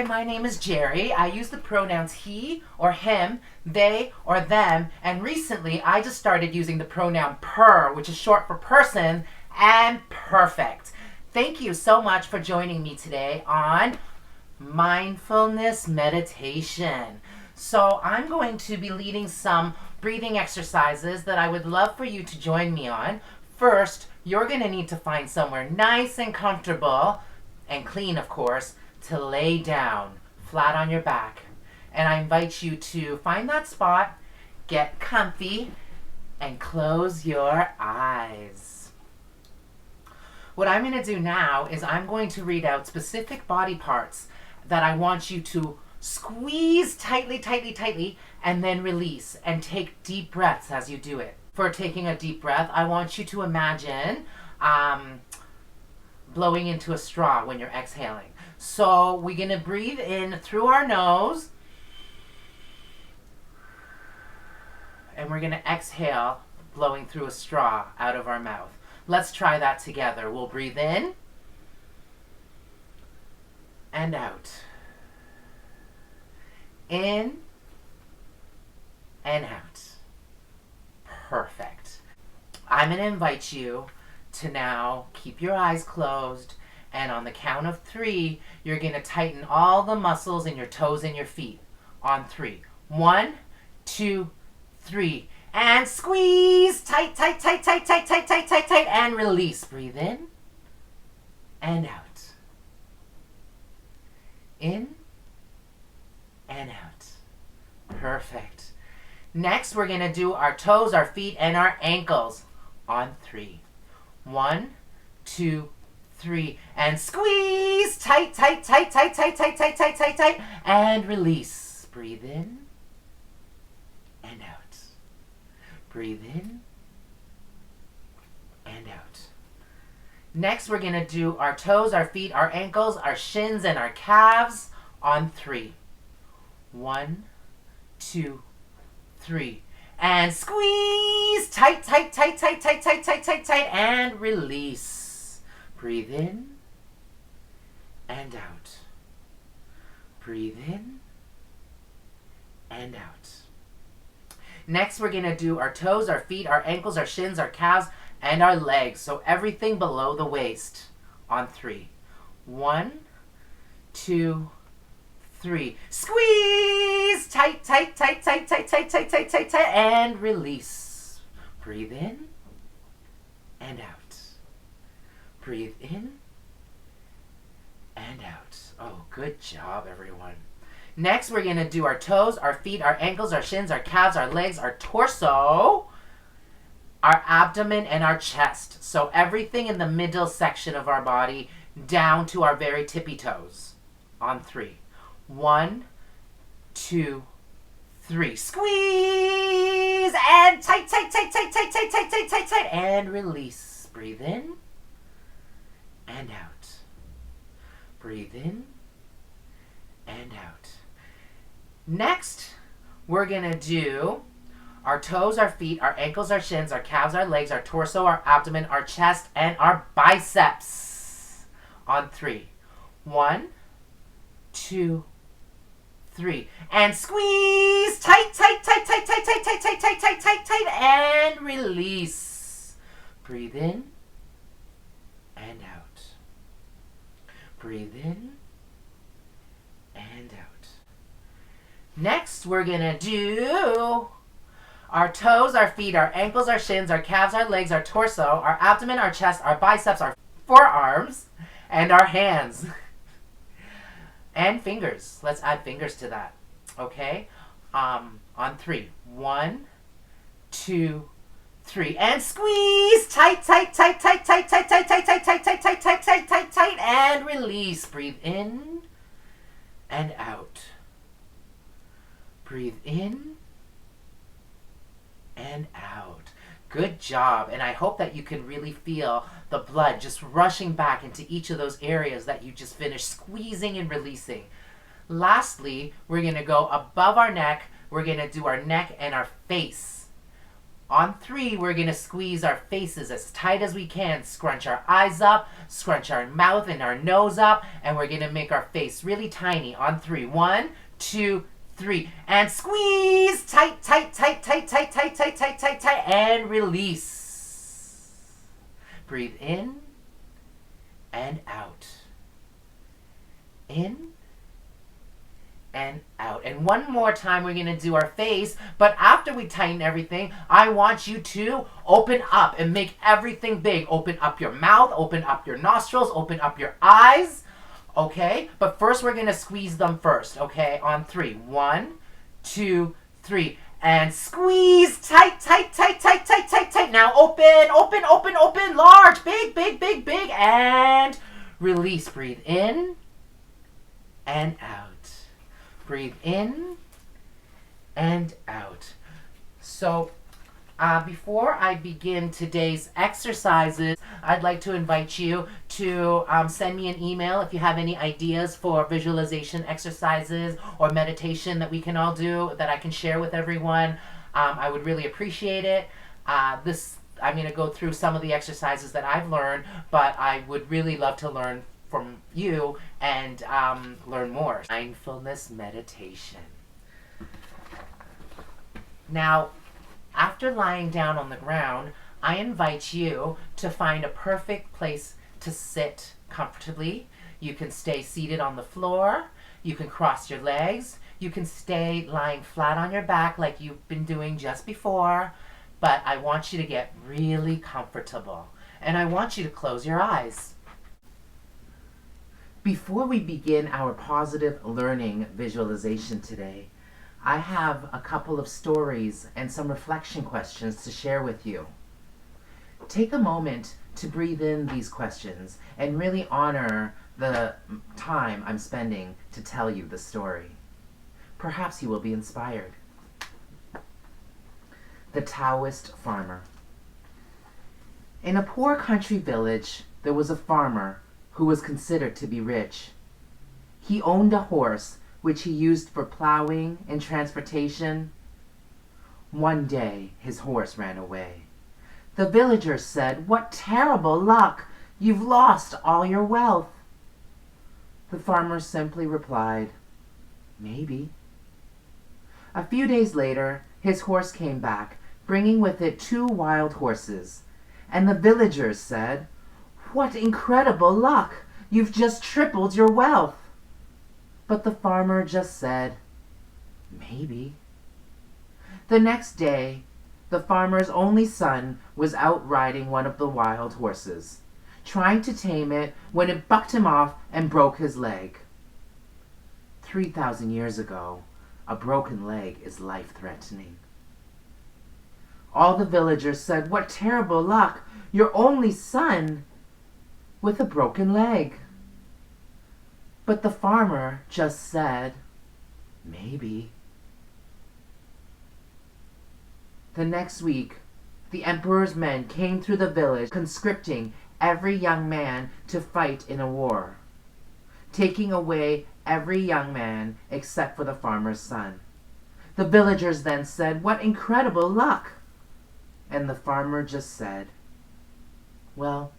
Hi, my name is JLee. I use the pronouns he or him, they or them, and recently I just started using the pronoun per, which is short for person, and perfect. Thank you so much for joining me today on Mindfulness Meditation. So I'm going to be leading some breathing exercises that I would love for you to join me on. First, you're going to need to find somewhere nice and comfortable, and clean of course, to lay down flat on your back. And I invite you to find that spot, get comfy, and close your eyes. What I'm going to do now is I'm going to read out specific body parts that I want you to squeeze tightly, and then release and take deep breaths as you do it. For taking a deep breath, I want you to imagine blowing into a straw when you're exhaling. So we're going to breathe in through our nose, and we're going to exhale blowing through a straw out of our mouth. Let's try that together. We'll breathe in and out. In and out. Perfect. I'm going to invite you to now keep your eyes closed, and on the count of 3, you're going to tighten all the muscles in your toes and your feet. On 3. 1, 2, 3. And squeeze. Tight, and release. Breathe in and out. In and out. Perfect. Next, we're going to do our toes, our feet, and our ankles on 3. 1, 2, 3. And squeeze. Tight, and release. Breathe in and out. Breathe in and out. Next, we're going to do our toes, our feet, our ankles, our shins, and our calves on 3. 1, 2, 3. And squeeze. Tight, and release. Breathe in and out. Breathe in and out. Next, we're going to do our toes, our feet, our ankles, our shins, our calves, and our legs. So everything below the waist on 3. 1, 2, 3. Squeeze. Tight, and release. Breathe in and out. Breathe in and out. Oh, good job, everyone. Next, we're going to do our toes, our feet, our ankles, our shins, our calves, our legs, our torso, our abdomen, and our chest. So everything in the middle section of our body down to our very tippy toes on 3. 1, 2, 3. Squeeze and tight, and release. Breathe in and out. Breathe in and out. Next, we're going to do our toes, our feet, our ankles, our shins, our calves, our legs, our torso, our abdomen, our chest, and our biceps on 3. 1, 2, 3. And squeeze. Tight, and release. Breathe in and out. Breathe in and out. Next, we're going to do our toes, our feet, our ankles, our shins, our calves, our legs, our torso, our abdomen, our chest, our biceps, our forearms, and our hands. And fingers. Let's add fingers to that. Okay? On 3. 1, 2, 3. And squeeze. Tight, and release. Breathe in and out. Breathe in and out. Good job. And I hope that you can really feel the blood just rushing back into each of those areas that you just finished squeezing and releasing. Lastly, we're going to go above our neck. We're going to do our neck and our face On 3, we're going to squeeze our faces as tight as we can, scrunch our eyes up, scrunch our mouth and our nose up, and we're going to make our face really tiny. On 3, 1, 2, 3, and squeeze, tight, tight, tight, tight, tight, tight, tight, tight, tight, tight, and release. Breathe in and out. In and out. And one more time we're going to do our face, but after we tighten everything, I want you to open up and make everything big. Open up your mouth, open up your nostrils, open up your eyes, okay? But first we're going to squeeze them first, okay? On 3, 1, 2, 3, and squeeze, tight, tight, tight, tight, tight, tight, tight. Now open, open, open, open, large, big, big, big, big, and release. Breathe in and out. Breathe in and out. So before I begin today's exercises, I'd like to invite you to send me an email if you have any ideas for visualization exercises or meditation that we can all do that I can share with everyone. I would really appreciate it. I'm going to go through some of the exercises that I've learned, but I would really love to learn from you and learn more. Mindfulness meditation. Now, after lying down on the ground, I invite you to find a perfect place to sit comfortably. You can stay seated on the floor. You can cross your legs. You can stay lying flat on your back like you've been doing just before. But I want you to get really comfortable. And I want you to close your eyes. Before we begin our positive learning visualization today, I have a couple of stories and some reflection questions to share with you. Take a moment to breathe in these questions and really honor the time I'm spending to tell you the story. Perhaps you will be inspired. The Taoist Farmer. In a poor country village, there was a farmer who was considered to be rich. He owned a horse which he used for plowing and transportation. One day, his horse ran away. The villagers said, "What terrible luck! You've lost all your wealth." The farmer simply replied, "Maybe." A few days later, his horse came back, bringing with it 2 wild horses, and the villagers said, "What incredible luck! You've just tripled your wealth." But the farmer just said, "Maybe." The next day, the farmer's only son was out riding one of the wild horses, trying to tame it when it bucked him off and broke his leg. 3,000 years ago, a broken leg is life-threatening. All the villagers said, "What terrible luck! Your only son with a broken leg." But the farmer just said, "Maybe." The next week, the emperor's men came through the village, conscripting every young man to fight in a war, taking away every young man except for the farmer's son. The villagers then said, "What incredible luck!" And the farmer just said, "Well,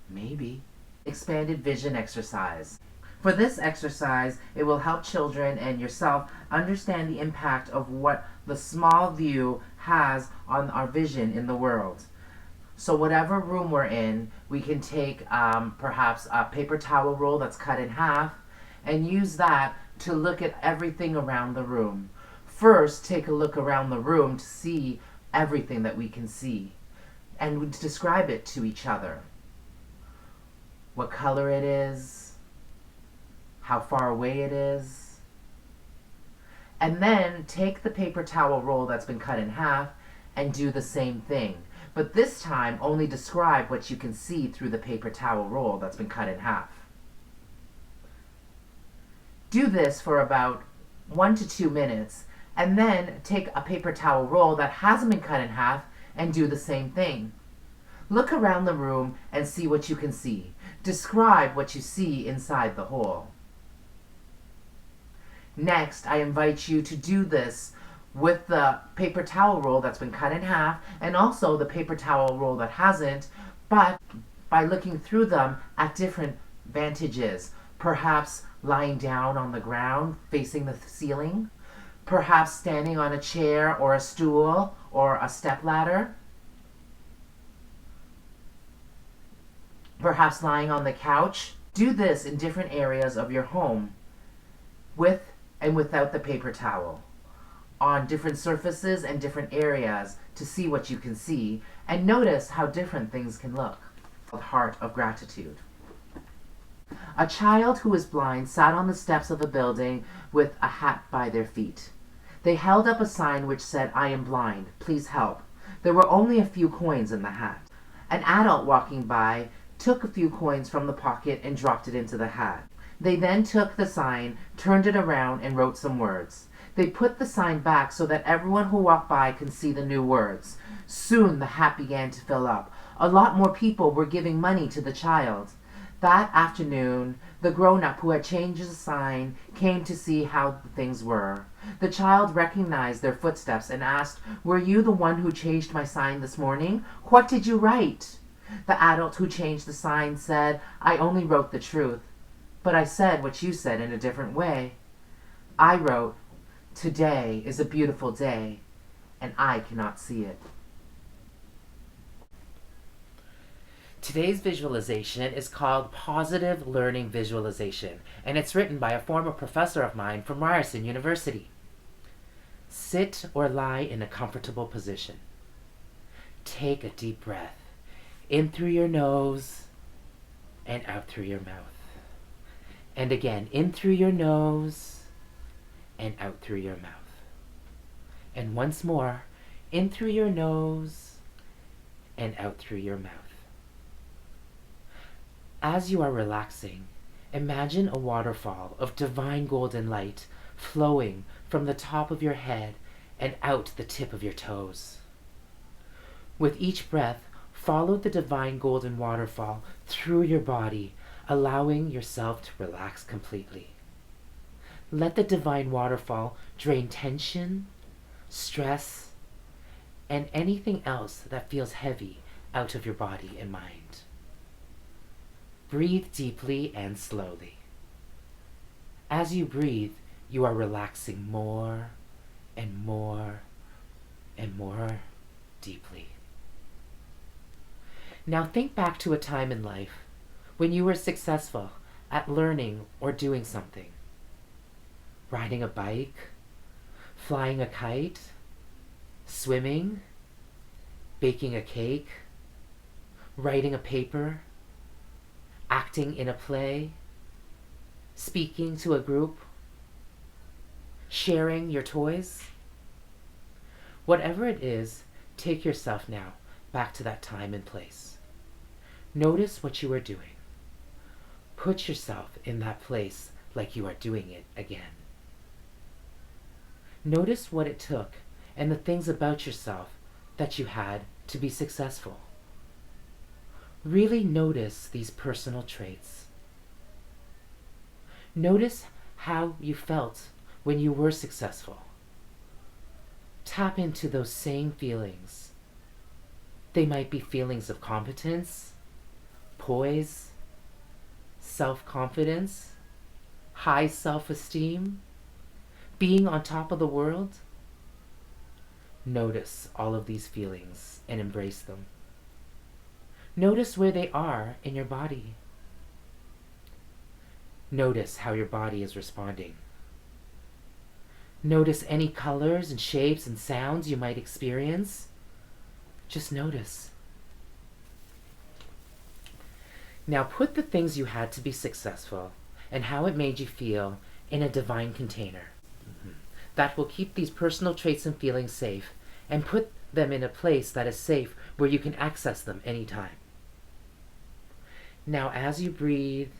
maybe." Expanded vision exercise. For this exercise, it will help children and yourself understand the impact of what the small view has on our vision in the world. So whatever room we're in, we can take perhaps a paper towel roll that's cut in half and use that to look at everything around the room. First, take a look around the room to see everything that we can see and describe it to each other. What color it is, how far away it is, and then take the paper towel roll that's been cut in half and do the same thing. But this time, only describe what you can see through the paper towel roll that's been cut in half. Do this for about 1 to 2 minutes, and then take a paper towel roll that hasn't been cut in half and do the same thing. Look around the room and see what you can see. Describe what you see inside the hole. Next, I invite you to do this with the paper towel roll that's been cut in half and also the paper towel roll that hasn't, but by looking through them at different vantages. Perhaps lying down on the ground facing the ceiling, perhaps standing on a chair or a stool or a stepladder, perhaps lying on the couch. Do this in different areas of your home, with and without the paper towel, on different surfaces and different areas to see what you can see, and notice how different things can look. The heart of gratitude. A child who is blind sat on the steps of a building with a hat by their feet. They held up a sign which said, "I am blind, please help." There were only a few coins in the hat. An adult walking by took a few coins from the pocket and dropped it into the hat. They then took the sign, turned it around, and wrote some words. They put the sign back so that everyone who walked by could see the new words. Soon the hat began to fill up. A lot more people were giving money to the child. That afternoon, the grown-up who had changed the sign came to see how things were. The child recognized their footsteps and asked, "Were you the one who changed my sign this morning? What did you write?" The adult who changed the sign said, "I only wrote the truth, but I said what you said in a different way. I wrote, 'Today is a beautiful day, and I cannot see it.'" Today's visualization is called Positive Learning Visualization, and it's written by a former professor of mine from Ryerson University. Sit or lie in a comfortable position. Take a deep breath, in through your nose and out through your mouth. And again, in through your nose and out through your mouth. And once more, in through your nose and out through your mouth. As you are relaxing, imagine a waterfall of divine golden light flowing from the top of your head and out the tip of your toes. With each breath, follow the divine golden waterfall through your body, allowing yourself to relax completely. Let the divine waterfall drain tension, stress, and anything else that feels heavy out of your body and mind. Breathe deeply and slowly. As you breathe, you are relaxing more and more and more deeply. Now think back to a time in life when you were successful at learning or doing something. Riding a bike, flying a kite, swimming, baking a cake, writing a paper, acting in a play, speaking to a group, sharing your toys. Whatever it is, take yourself now back to that time and place. Notice what you are doing. Put yourself in that place like you are doing it again. Notice what it took and the things about yourself that you had to be successful. Really notice these personal traits. Notice how you felt when you were successful. Tap into those same feelings. They might be feelings of competence, poise, self-confidence, high self-esteem, being on top of the world. Notice all of these feelings and embrace them. Notice where they are in your body. Notice how your body is responding. Notice any colors and shapes and sounds you might experience. Just notice. Now put the things you had to be successful and how it made you feel in a divine container. That will keep these personal traits and feelings safe and put them in a place that is safe where you can access them anytime. Now as you breathe,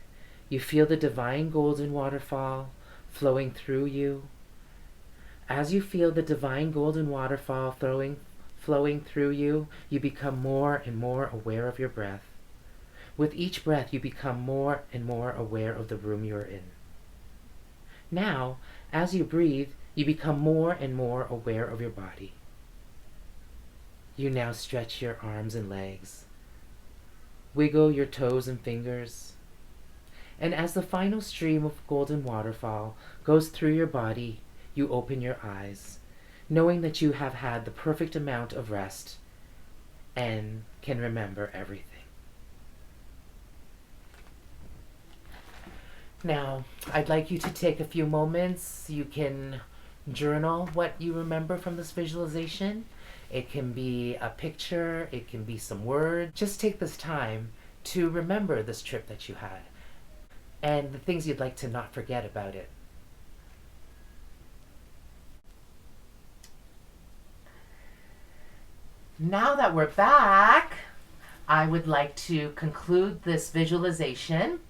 you feel the divine golden waterfall flowing through you. As you feel the divine golden waterfall flowing through you, you become more and more aware of your breath. With each breath, you become more and more aware of the room you're in. Now, as you breathe, You become more and more aware of your body. You now stretch your arms and legs. Wiggle your toes and fingers. And as the final stream of golden waterfall goes through your body, you open your eyes, knowing that you have had the perfect amount of rest and can remember everything. Now, I'd like you to take a few moments. You can journal what you remember from this visualization. It can be a picture, it can be some words. Just take this time to remember this trip that you had and the things you'd like to not forget about it. Now that we're back, I would like to conclude this visualization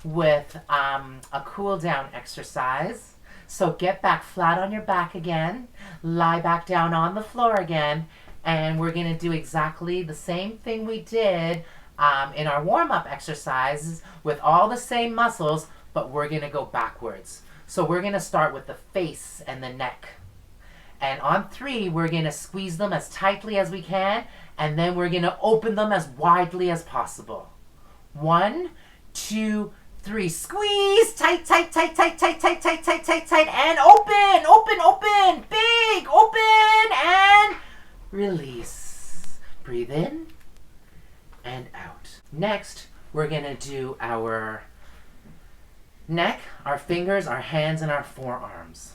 with a cool down exercise. So get back flat on your back again, lie back down on the floor again, and we're going to do exactly the same thing we did in our warm-up exercises with all the same muscles, but we're going to go backwards. So we're going to start with the face and the neck. And on 3, we're going to squeeze them as tightly as we can, and then we're going to open them as widely as possible. 1, 2, 3. Squeeze, tight, tight, tight, tight, tight, tight, tight, tight, tight, tight, and open, open, open, big, open, and release. Breathe in and out. Next, we're going to do our neck, our fingers, our hands, and our forearms.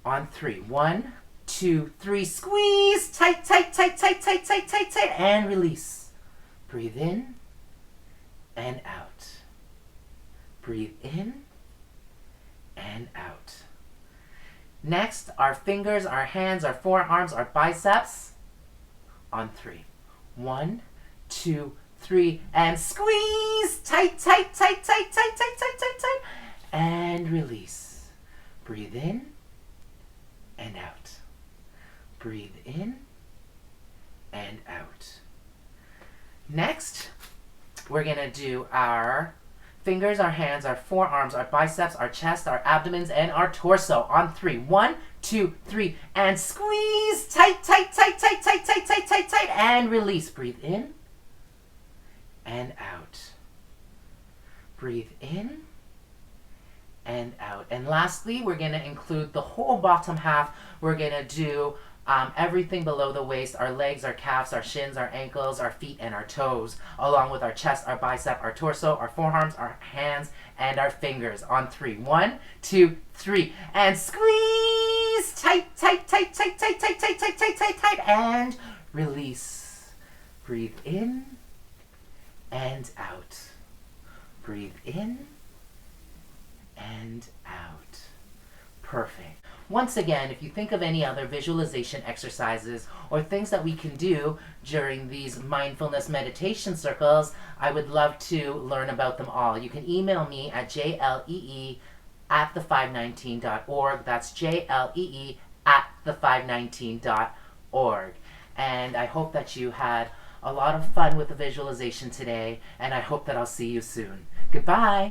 On 3. 1, 2, 3. Squeeze, tight, tight, tight, tight, tight, tight, tight, tight, and release. Breathe in and out. Breathe in and out. Next, our fingers, our hands, our forearms, our biceps. On 3. 1, 2, 3, and squeeze! Tight, tight, tight, tight, tight, tight, tight, tight, tight, and release. Breathe in and out. Breathe in and out. Next, we're going to do our fingers, our hands, our forearms, our biceps, our chest, our abdomens, and our torso. On 3. 1, 2, 3, and squeeze! Tight, tight, tight, tight, tight, tight, tight, tight, tight, and release. Breathe in and out. Breathe in and out. And lastly, we're going to include the whole bottom half. We're going to do everything below the waist, our legs, our calves, our shins, our ankles, our feet, and our toes, along with our chest, our bicep, our torso, our forearms, our hands, and our fingers. On 3. 1, 2, 3, and squeeze! Tight, tight, tight, tight, tight, tight, tight, tight, tight, tight, tight, and release. Breathe in and out. Breathe in and out. Perfect. Once again, if you think of any other visualization exercises or things that we can do during these mindfulness meditation circles, I would love to learn about them all. You can email me at JLee@the519.org. That's JLee@the519.org. And I hope that you had a lot of fun with the visualization today, and I hope that I'll see you soon. Goodbye.